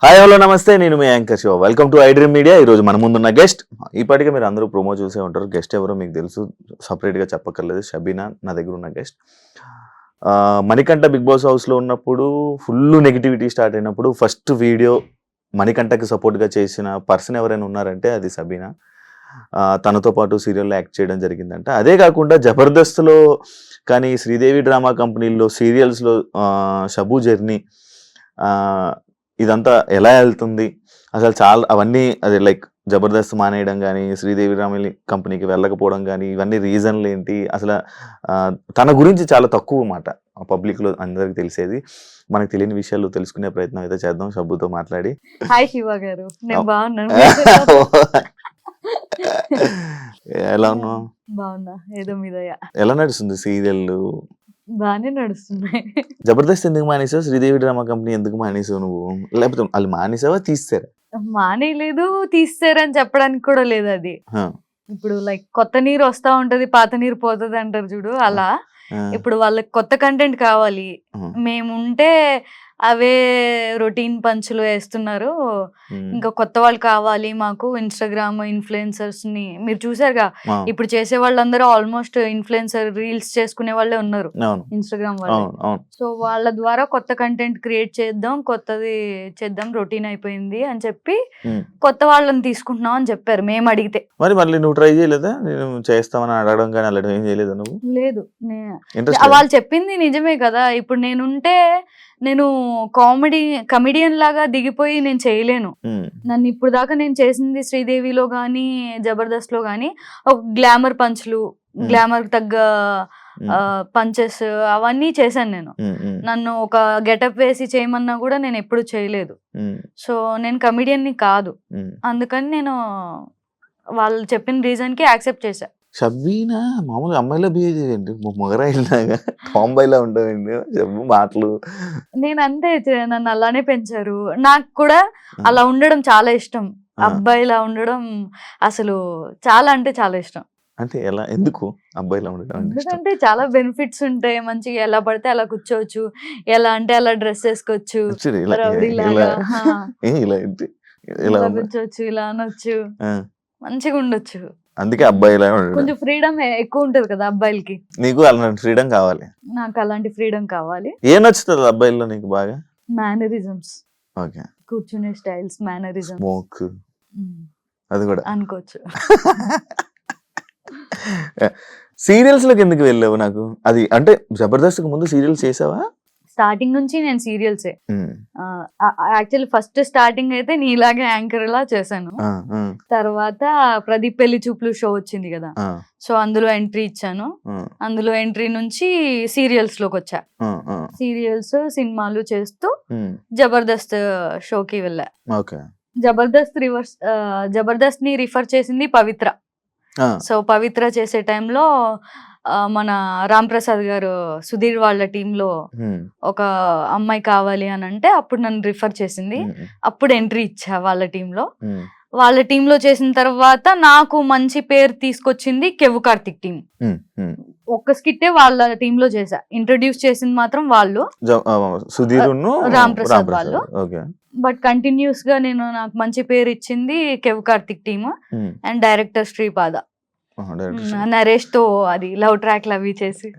Hi hello నమస్తే, నేను మీ anchor Shiva. Welcome to iDream Media. ఈరోజు మన ముందున్న గెస్ట్, ఇప్పటికే మీరు అందరూ ప్రోమో చూసే ఉంటారు. గెస్ట్ ఎవరో మీకు తెలుసు, సపరేట్గా చెప్పక్కర్లేదు. షబీనా నా దగ్గర ఉన్న గెస్ట్. మణికంఠ బిగ్ బాస్ హౌస్లో ఉన్నప్పుడు ఫుల్ నెగిటివిటీ స్టార్ట్ అయినప్పుడు ఫస్ట్ వీడియో మణికంఠకి సపోర్ట్గా చేసిన పర్సన్ ఎవరైనా ఉన్నారంటే అది సబీనా. తనతో పాటు సీరియల్లో యాక్ట్ చేయడం జరిగిందంట. అదే కాకుండా జబర్దస్త్లో కానీ శ్రీదేవి డ్రామా కంపెనీల్లో సీరియల్స్లో షబు జర్నీ ఇదంతా ఎలా వెళ్తుంది అసలు, చాలా అవన్నీ అది లైక్ జబర్దస్త్ మానేయడం కానీ శ్రీదేవి డ్రామా కంపెనీకి వెళ్ళకపోవడం కానీ ఇవన్నీ రీజన్లు ఏంటి అసలు, తన గురించి చాలా తక్కువ మాట పబ్లిక్లో అందరికి తెలిసేది. మనకు తెలియని విషయాలు తెలుసుకునే ప్రయత్నం అయితే చేద్దాం షబ్బుతో మాట్లాడి. హాయ్ శివ గారు, నేను బాగున్నాను. ఎలా ఉన్నావు? బాగున్నా, ఏదో మీద ఎలా నడుస్తుంది సీరియల్? బాగానే నడుస్తున్నాయి. జబర్దస్త్ ఎందుకు మానేసావు? శ్రీదేవి డ్రామా కంపెనీ ఎందుకు మానేసావు నువ్వు? లేకపోతే వాళ్ళు మానేసావా తీస్తారా? మానేయలేదు, తీస్తారని చెప్పడానికి కూడా లేదు. అది ఇప్పుడు లైక్ కొత్త నీరు వస్తా ఉంటది, పాత నీరు పోతుంది అంటారు చూడు, అలా ఇప్పుడు వాళ్ళకి కొత్త కంటెంట్ కావాలి. మేముంటే అవే రొటీన్ పంచులు వేస్తున్నారు. ఇంకా కొత్త వాళ్ళు కావాలి మాకు. ఇన్స్టాగ్రామ్ ఇన్ఫ్లుయెన్సర్స్ ని మీరు చూసారుగా, ఇప్పుడు చేసే వాళ్ళందరూ ఆల్మోస్ట్ ఇన్ఫ్లుయెన్సర్ రీల్స్ చేసుకునే వాళ్ళే ఉన్నారు ఇన్స్టాగ్రామ్ వాళ్ళు. సో వాళ్ళ ద్వారా కొత్త కంటెంట్ క్రియేట్ చేద్దాం, కొత్తది చేద్దాం, రొటీన్ అయిపోయింది అని చెప్పి కొత్త వాళ్ళని తీసుకుంటున్నాం అని చెప్పారు మేము అడిగితే. మరి మళ్ళీ నువ్వు ట్రై చేయలేదా? నేను చేస్తామని అడగడం కానీ అలా ఏం చేయలేదు నువ్వు? లేదు, వాళ్ళు చెప్పింది నిజమే కదా. ఇప్పుడు నేను కమెడియన్ లాగా దిగిపోయి నేను చేయలేను. నన్ను ఇప్పుడు దాకా నేను చేసింది శ్రీదేవిలో గానీ జబర్దస్త్ లో గానీ ఒక గ్లామర్ పంచ్లు, గ్లామర్ తగ్గ పంచెస్ అవన్నీ చేశాను నేను. నన్ను ఒక గెటప్ వేసి చేయమన్నా కూడా నేను ఎప్పుడు చేయలేదు. సో నేను కమెడియన్ ని కాదు, అందుకని నేను వాళ్ళు చెప్పిన రీజన్ కి యాక్సెప్ట్ చేశా. షబ్బీనా మామూలుగా అమ్మాయిలో బిహేవ్ చేయండి, మొగరాయిలాగా టాంబాయిలా ఉండవండి చెప్పు మాటలు. నేను అంతే, నన్ను అలానే పెంచారు. నాకు కూడా అలా ఉండడం చాలా ఇష్టం. అబ్బాయిలా ఉండడం అసలు చాలా అంటే చాలా ఇష్టం. అంటే ఎలా, ఎందుకు అబ్బాయిలా ఉండడం? ఎందుకంటే చాలా బెనిఫిట్స్ ఉంటాయి. మంచిగా ఎలా పడితే అలా కూర్చోవచ్చు, ఎలా అంటే అలా డ్రెస్ వేసుకోవచ్చు, ఇలా కూర్చోవచ్చు, ఇలా అనొచ్చు, మంచిగా ఉండొచ్చు. అందుకే అబ్బాయిలా కొంచెం ఫ్రీడమ్ ఎక్కువ ఉంటది కదా అబ్బాయిలకి. నీకు అలాంటి ఫ్రీడమ్ కావాలి? నాకు అలాంటి ఫ్రీడమ్ కావాలి. ఏం నచ్చుతుంది అబ్బాయిల్లో నీకు బాగా? మేనరిజమ్స్, ఓకే, కూర్చునే స్టైల్స్, మేనరిజమ్స్. స్మోక్ అది కూడా అనుకోవచ్చు. సీరియల్స్ లోకి ఎందుకు వెళ్ళావు? నాకు అది అంటే జబర్దస్త్ ముందు సీరియల్స్ చేసావా? స్టార్టింగ్ నుంచి నేను సీరియల్సే. యాక్చువల్లీ ఫస్ట్ స్టార్టింగ్ అయితే నీలాగే యాంకర్ లా చేశాను. తర్వాత ప్రదీప్ పెళ్లి చూపులు షో వచ్చింది కదా, సో అందులో ఎంట్రీ ఇచ్చాను. అందులో ఎంట్రీ నుంచి సీరియల్స్ లోకి వచ్చా. సీరియల్స్ సినిమాలు చేస్తూ జబర్దస్త్ షోకి వెళ్ళా. జబర్దస్త్ ని రిఫర్ చేసింది పవిత్ర. సో పవిత్ర చేసే టైంలో మన రామ్ ప్రసాద్ గారు సుధీర్ వాళ్ళ టీంలో ఒక అమ్మాయి కావాలి అని అంటే అప్పుడు నన్ను రిఫర్ చేసింది. అప్పుడు ఎంట్రీ ఇచ్చా వాళ్ళ టీంలో. వాళ్ళ టీంలో చేసిన తర్వాత నాకు మంచి పేరు తీసుకొచ్చింది కెవ్వు కార్తిక్ టీం. ఒక్క స్కిట్టే వాళ్ళ టీంలో చేశా. ఇంట్రడ్యూస్ చేసింది మాత్రం వాళ్ళు, రామ్ ప్రసాద్ వాళ్ళు. బట్ కంటిన్యూస్ గా నాకు మంచి పేరు ఇచ్చింది Kevvu Karthik team and director Sripada. Naresh తో అది లవ్ ట్రాక్ అవి చేసి.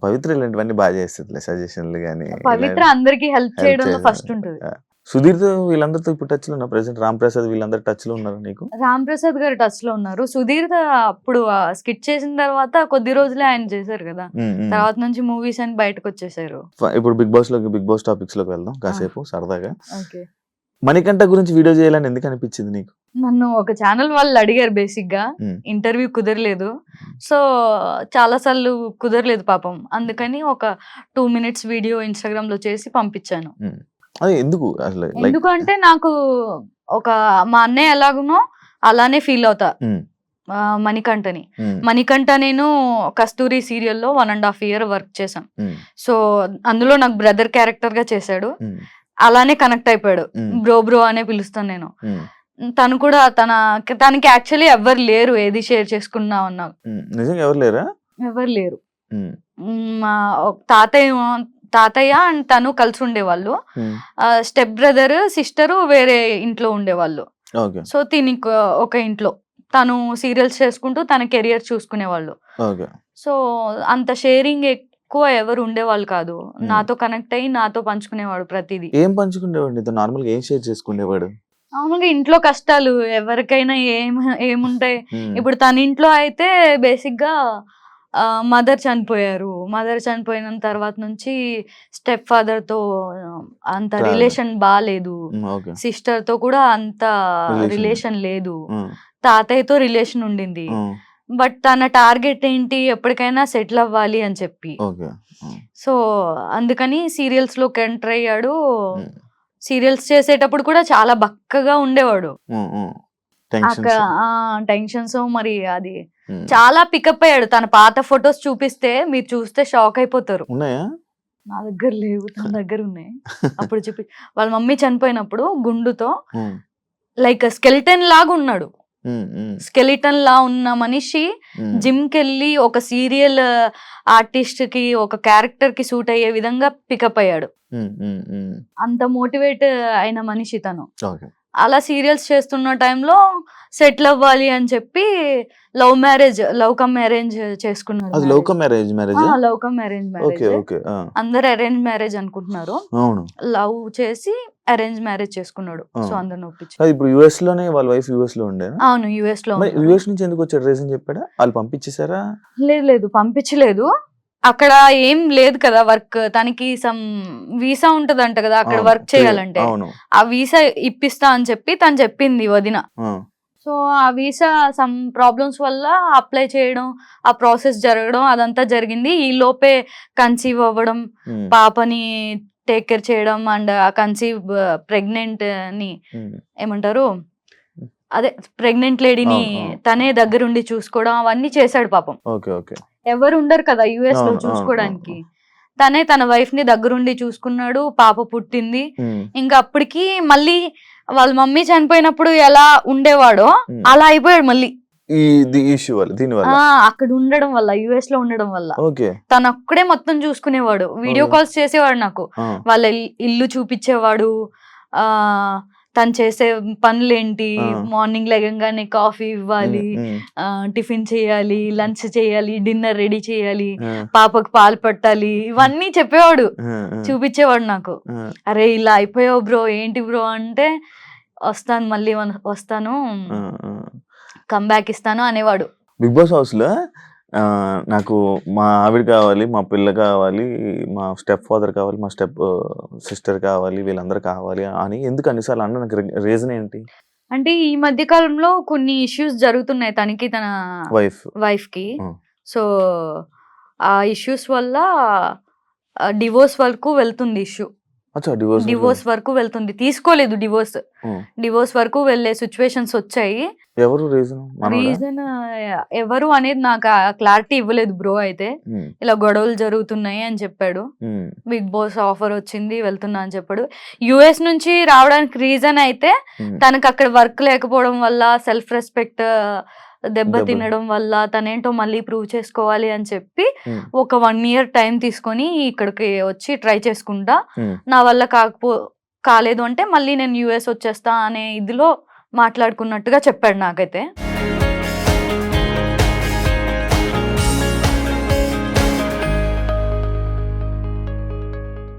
పవిత్ర ఇలాంటివన్నీ బాగా చేస్తుంది, సజెషన్లు గానీ. పవిత్ర అందరికి హెల్ప్ చేయడంలో ఫస్ట్ ఉంటుంది. సుధీర్ తో వీళ్ళందరితో ఇప్పుడు టచ్ లో ఉన్నా? ప్రెసెంట్ రామ్ ప్రసాద్ వీళ్ళందరూ టచ్ లో ఉన్నారు నీకు? రామ్ ప్రసాద్ గారు టచ్ లో ఉన్నారు. సుధీర్ అప్పుడు స్కిట్ చేసిన తర్వాత కొద్ది రోజులే ఆయన చేశారు కదా, తర్వాత నుంచి మూవీస్ అని బయటకు వచ్చేసారు. ఇప్పుడు బిగ్ బాస్ టాపిక్స్ లోకి వెళ్దాం కాసేపు సరదాగా. మణికంఠ గురించి వీడియో చేయాలని ఎందుకు అనిపించింది నీకు? నన్ను ఒక ఛానల్ వాళ్ళు అడిగారు, బేసిక్ గా ఇంటర్వ్యూ కుదరలేదు. సో చాలా సార్లు కుదరలేదు పాపం, అందుకని ఒక 2 minutes వీడియో ఇన్స్టాగ్రామ్ లో చేసి పంపించాను. ఎందుకంటే నాకు ఒక మా అన్నయ్య ఎలాగునో అలానే ఫీల్ అవుతా మణికంఠ. నేను కస్తూరి సీరియల్లో 1.5 year వర్క్ చేశాను. సో అందులో నాకు బ్రదర్ క్యారెక్టర్ గా చేశాడు. అలానే కనెక్ట్ అయిపోయాడు. బ్రో అనే పిలుస్తాను నేను. తను కూడా తనకి యాక్చువల్లీ ఎవరు లేరు ఏది షేర్ చేసుకున్నా అన్నా. నిజంగా ఎవరు లేరా? ఎవరు లేరు. మా తాతయ్య తాతయ్య అండ్ తను కలిసి ఉండేవాళ్ళు. స్టెప్ బ్రదర్ సిస్టర్ వేరే ఇంట్లో ఉండేవాళ్ళు. ఓకే. సో తినికి ఒక ఇంట్లో తను సీరియల్స్ చేసుకుంటూ తన కెరియర్ చూసుకునేవాళ్ళు. ఓకే. సో అంత షేరింగ్ ఎక్కువ ఎవరు ఉండేవాళ్ళు కాదు. నాతో కనెక్ట్ అయ్యి నాతో పంచుకునేవాడు ప్రతిదీ. ఏం పంచుకునేవాడు? నార్మల్గా ఏం షేర్ చేసుకునేవాడు? మామూలుగా ఇంట్లో కష్టాలు ఎవరికైనా ఏముంటాయి. ఇప్పుడు తన ఇంట్లో అయితే బేసిక్ గా మదర్ చనిపోయారు. మదర్ చనిపోయిన తర్వాత నుంచి స్టెప్ ఫాదర్ తో అంత రిలేషన్ బాలేదు. సిస్టర్ తో కూడా అంత రిలేషన్ లేదు. తాతయ్యతో రిలేషన్ ఉండింది. బట్ తన టార్గెట్ ఏంటి, ఎప్పటికైనా సెటిల్ అవ్వాలి అని చెప్పి. సో అందుకని సీరియల్స్ లోకి ఎంటర్ అయ్యాడు. సీరియల్స్ చేసేటప్పుడు కూడా చాలా బక్కగా ఉండేవాడు. టెన్షన్స్ మరి అది చాలా పికప్ అయ్యాడు. తన పాత ఫొటోస్ చూపిస్తే మీరు చూస్తే షాక్ అయిపోతారు. నా దగ్గర లేవు, తన దగ్గర ఉన్నాయి. అప్పుడు చూపి వాళ్ళ మమ్మీ చనిపోయినప్పుడు గుండుతో లైక్ స్కెలిటన్ లాగా ఉన్నాడు. స్కెలిటన్ లా ఉన్న మనిషి జిమ్ కెళ్ళి ఒక సీరియల్ ఆర్టిస్ట్ కి ఒక క్యారెక్టర్ కి సూట్ అయ్యే విధంగా పికప్ అయ్యాడు. అంత మోటివేట్ అయిన మనిషి తను. అలా సీరియల్స్ చేస్తున్న టైంలో సెటిల్ అవ్వాలి అని చెప్పి లవ్ కమ్ అరేంజ్ చేసుకున్నాడు. Love come arrange marriage. అందరు అరేంజ్ మ్యారేజ్ అనుకుంటున్నారు. లవ్ చేసి అరేంజ్ మ్యారేజ్ చేసుకున్నాడు. సో అందరిని ఒప్పించి. ఇప్పుడు యుఎస్ లోనే వాళ్ళ వైఫ్ యుఎస్ లో ఉండే. అవును, యుఎస్ లో. యుఎస్ నుంచి ఎందుకు వచ్చాడు? రీజన్ చెప్పాడా? వాళ్ళు పంపించేసారా? లేదు పంపించలేదు. అక్కడ ఏం లేదు కదా వర్క్. తనకి సమ్ వీసా ఉంటదంట కదా అక్కడ వర్క్ చేయాలంటే. ఆ వీసా ఇప్పిస్తా అని చెప్పి తను చెప్పింది వదిన. సో ఆ వీసా సమ్ ప్రాబ్లమ్స్ వల్ల అప్లై చేయడం, ఆ ప్రాసెస్ జరగడం అదంతా జరిగింది. ఈ లోపే కన్సీవ్ అవ్వడం, పాపని టేక్ కేర్ చేయడం అండ్ ఆ కన్సీవ్ ప్రెగ్నెంట్ ని ఏమంటారు, అదే ప్రెగ్నెంట్ లేడీని తనే దగ్గరుండి చూసుకోవడం అవన్నీ చేశాడు పాపం. ఎవరు ఉండరు కదా యుఎస్ లో చూసుకోవడానికి. తనే తన వైఫ్ ని దగ్గరుండి చూసుకున్నాడు. పాప పుట్టింది. ఇంకా అప్పటికి మళ్ళీ వాళ్ళ మమ్మీ చనిపోయినప్పుడు ఎలా ఉండేవాడో అలా అయిపోయాడు మళ్ళీ. అక్కడ ఉండడం వల్ల, యుఎస్ లో ఉండడం వల్ల తను అక్కడే మొత్తం చూసుకునేవాడు. వీడియో కాల్స్ చేసేవాడు నాకు. వాళ్ళ ఇల్లు చూపించేవాడు. తను చేసే పనులేంటి, మార్నింగ్ లెగంగానే కాఫీ ఇవ్వాలి, టిఫిన్ చేయాలి, లంచ్ చేయాలి, డిన్నర్ రెడీ చేయాలి, పాపకు పాలు పట్టాలి, ఇవన్నీ చెప్పేవాడు, చూపించేవాడు నాకు. అరే ఇలా అయిపోయావు బ్రో, ఏంటి బ్రో అంటే వస్తాను, మళ్ళీ వస్తాను, కంబ్యాక్ ఇస్తాను అనేవాడు. బిగ్ బాస్ హౌస్ లో నాకు మా ఆవిడ కావాలి, మా పిల్ల కావాలి, మా స్టెప్ ఫాదర్ కావాలి, మా స్టెప్ సిస్టర్ కావాలి, వీళ్ళందరూ కావాలి అని ఎందుకు అన్నిసార్లు అన్న? నాకు రీజన్ ఏంటి అంటే ఈ మధ్య కాలంలో కొన్ని ఇష్యూస్ జరుగుతున్నాయి తనకి, తన వైఫ్ కి. సో ఆ ఇష్యూస్ వల్ల డివోర్స్ వరకు వెళ్తుంది ఇష్యూ. డివోర్స్ వరకు వెళ్తుంది. తీసుకోలేదు డివోర్స్ వరకు వెళ్లే సిచ్యువేషన్స్ వచ్చాయి. రీజన్ ఎవరు అనేది నాకు క్లారిటీ ఇవ్వలేదు బ్రో. అయితే ఇలా గొడవలు జరుగుతున్నాయి అని చెప్పాడు. బిగ్ బాస్ ఆఫర్ వచ్చింది, వెళ్తున్నా అని చెప్పాడు. యుఎస్ నుంచి రావడానికి రీజన్ అయితే తనకు అక్కడ వర్క్ లేకపోవడం వల్ల, సెల్ఫ్ రెస్పెక్ట్ దెబ్బ తినడం వల్ల, తనేంటో మళ్ళీ ప్రూవ్ చేసుకోవాలి అని చెప్పి ఒక 1 year టైం తీసుకొని ఇక్కడికి వచ్చి ట్రై చేసుకుంటా, నా వల్ల కాలేదు అంటే మళ్ళీ నేను యుఎస్ వచ్చేస్తా అనే ఇదిలో మాట్లాడుకున్నట్టుగా చెప్పాడు నాకైతే.